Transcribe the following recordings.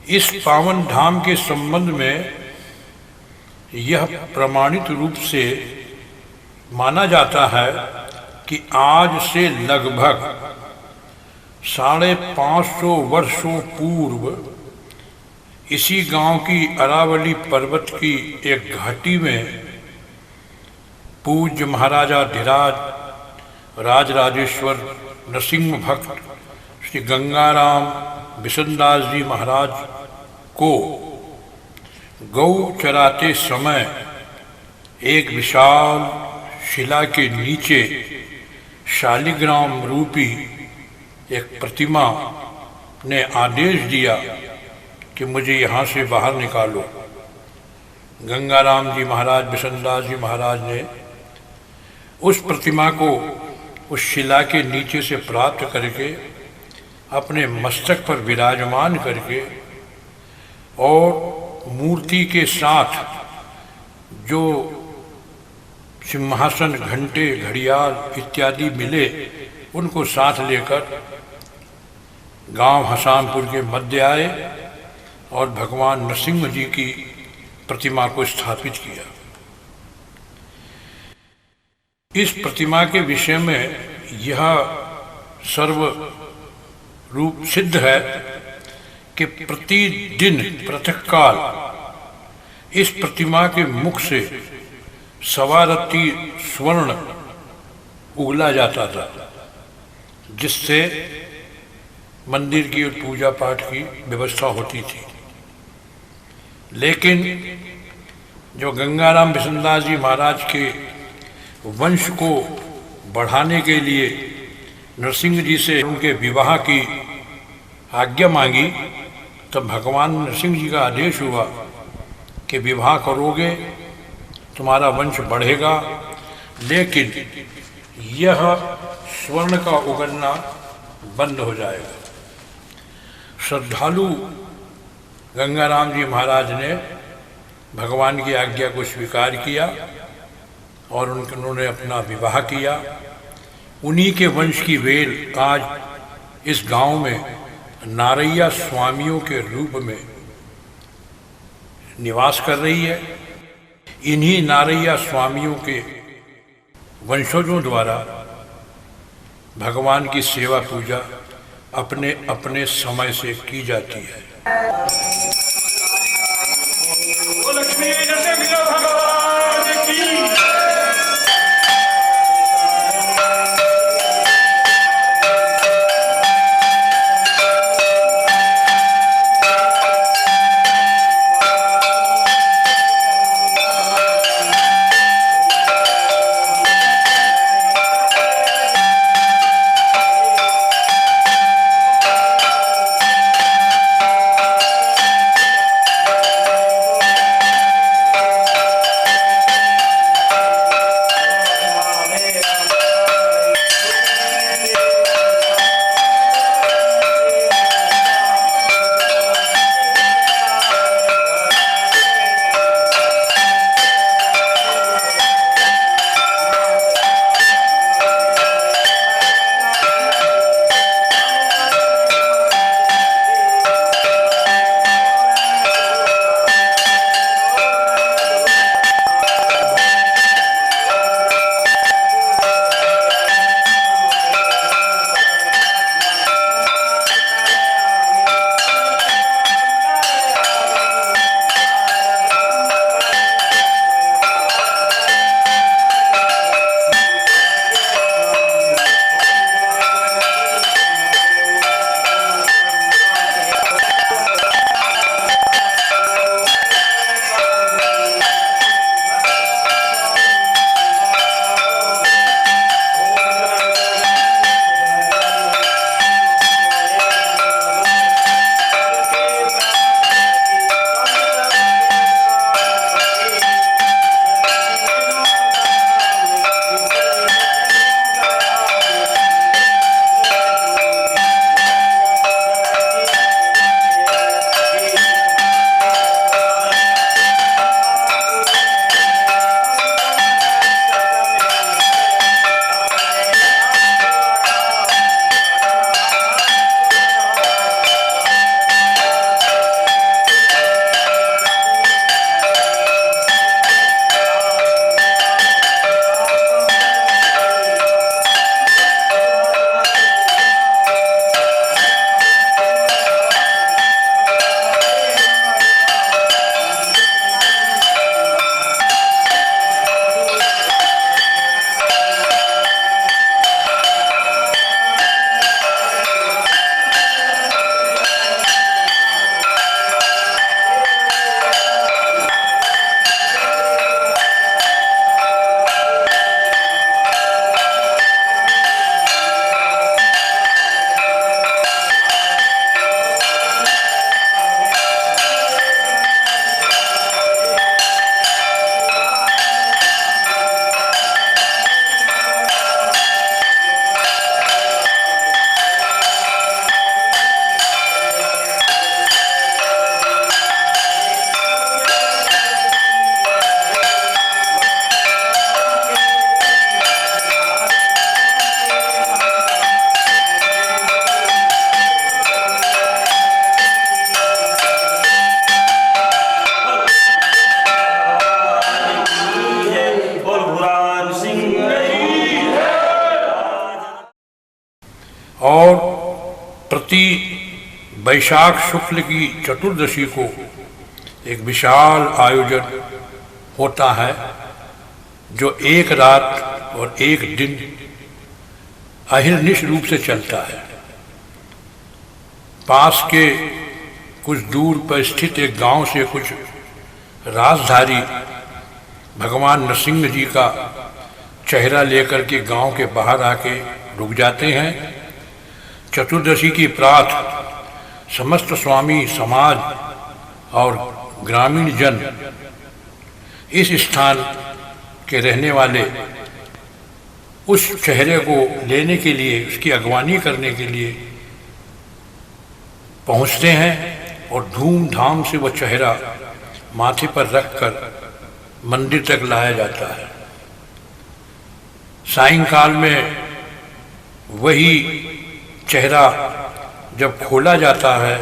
इस पावन धाम के संबंध में यह प्रमाणित रूप से माना जाता है कि आज से लगभग 550 वर्षों पूर्व इसी गांव की अरावली पर्वत की एक घाटी में पूज्य महाराजा धीराज राजराजेश्वर नरसिंह भक्त श्री गंगाराम बिशनदास जी महाराज को गौ चराते समय एक विशाल शिला के नीचे शालिग्राम रूपी एक प्रतिमा ने आदेश दिया कि मुझे यहाँ से बाहर निकालो। गंगाराम जी महाराज बिशनदास जी महाराज ने उस प्रतिमा को उस शिला के नीचे से प्राप्त करके अपने मस्तक पर विराजमान करके और मूर्ति के साथ जो सिंहासन, घंटे, घड़ियाल इत्यादि मिले उनको साथ लेकर गांव हसामपुर के मध्य आए और भगवान नरसिंह जी की प्रतिमा को स्थापित किया। इस प्रतिमा के विषय में यह सर्व रूप सिद्ध है कि प्रतिदिन प्रातःकाल इस प्रतिमा के मुख से 1.25 रत्ती स्वर्ण उगला जाता था, जिससे मंदिर की और पूजा पाठ की व्यवस्था होती थी। लेकिन जो गंगाराम बिशनदास जी महाराज के वंश को बढ़ाने के लिए नरसिंह जी से उनके विवाह की आज्ञा मांगी, तब भगवान नरसिंह जी का आदेश हुआ कि विवाह करोगे तुम्हारा वंश बढ़ेगा, लेकिन यह स्वर्ण का उगलना बंद हो जाएगा। श्रद्धालु गंगाराम जी महाराज ने भगवान की आज्ञा को स्वीकार किया और उन्होंने अपना विवाह किया। उन्हीं के वंश की वेल आज इस गांव में नारैया स्वामियों के रूप में निवास कर रही है। इन्हीं नारैया स्वामियों के वंशजों द्वारा भगवान की सेवा पूजा अपने अपने समय से की जाती है। वैशाख शुक्ल की चतुर्दशी को एक विशाल आयोजन होता है जो एक रात और एक दिन अहिर्निश रूप से चलता है। पास के कुछ दूर पर स्थित एक गांव से कुछ राजधारी भगवान नरसिंह जी का चेहरा लेकर के गांव के बाहर आके रुक जाते हैं। चतुर्दशी की प्रात समस्त स्वामी समाज और ग्रामीण जन इस स्थान के रहने वाले उस चेहरे को लेने के लिए, उसकी अगवानी करने के लिए पहुंचते हैं और धूमधाम से वह चेहरा माथे पर रखकर मंदिर तक लाया जाता है। सायंकाल में वही चेहरा जब खोला जाता है,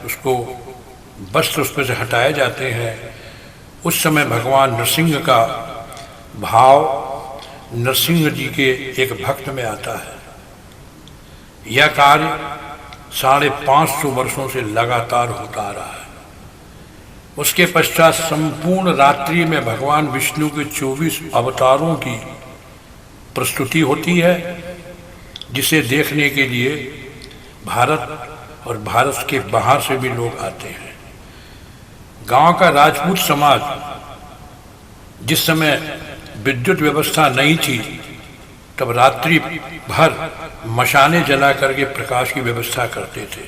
उसको वस्त्र उस पर से हटाए जाते हैं। उस समय भगवान नरसिंह का भाव नरसिंह जी के एक भक्त में आता है। यह कार्य 550 वर्षों से लगातार होता आ रहा है। उसके पश्चात संपूर्ण रात्रि में भगवान विष्णु के 24 अवतारों की प्रस्तुति होती है, जिसे देखने के लिए भारत और भारत के बाहर से भी लोग आते हैं। गांव का राजपूत समाज जिस समय विद्युत व्यवस्था नहीं थी, तब रात्रि भर मशालें जला करके प्रकाश की व्यवस्था करते थे।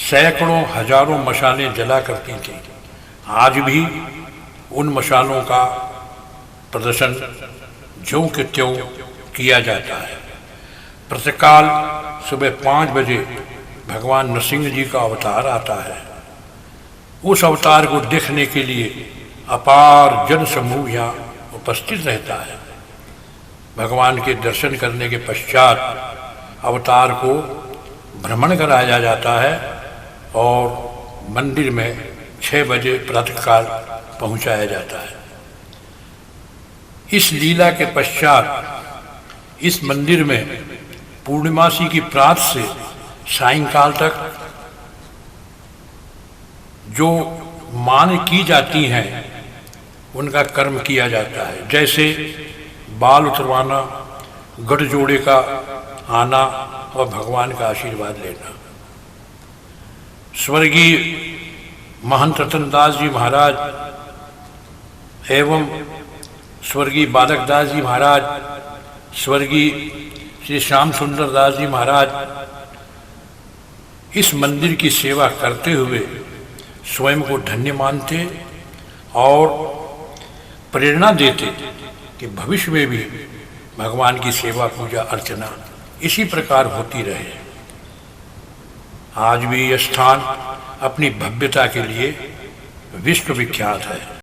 सैकड़ों हजारों मशालें जला करती थी। आज भी उन मशालों का प्रदर्शन ज्यों के त्यों किया जाता है। प्रातःकाल सुबह 5 बजे भगवान नरसिंह जी का अवतार आता है। उस अवतार को देखने के लिए अपार जन समूह यहाँ उपस्थित रहता है। भगवान के दर्शन करने के पश्चात अवतार को भ्रमण कराया जाता है और मंदिर में 6 बजे प्रातःकाल पहुंचाया जाता है। इस लीला के पश्चात इस मंदिर में पूर्णिमासी की प्रात से सायंकाल तक जो मान की जाती हैं उनका कर्म किया जाता है। जैसे बाल उतरवाना, गठजोड़े का आना और भगवान का आशीर्वाद लेना। स्वर्गीय महंत रतनदास जी महाराज एवं स्वर्गीय बालक दास जी महाराज, स्वर्गीय श्री श्याम सुंदर दास जी महाराज इस मंदिर की सेवा करते हुए स्वयं को धन्य मानते और प्रेरणा देते कि भविष्य में भी भगवान की सेवा पूजा अर्चना इसी प्रकार होती रहे। आज भी यह स्थान अपनी भव्यता के लिए विश्व विख्यात है।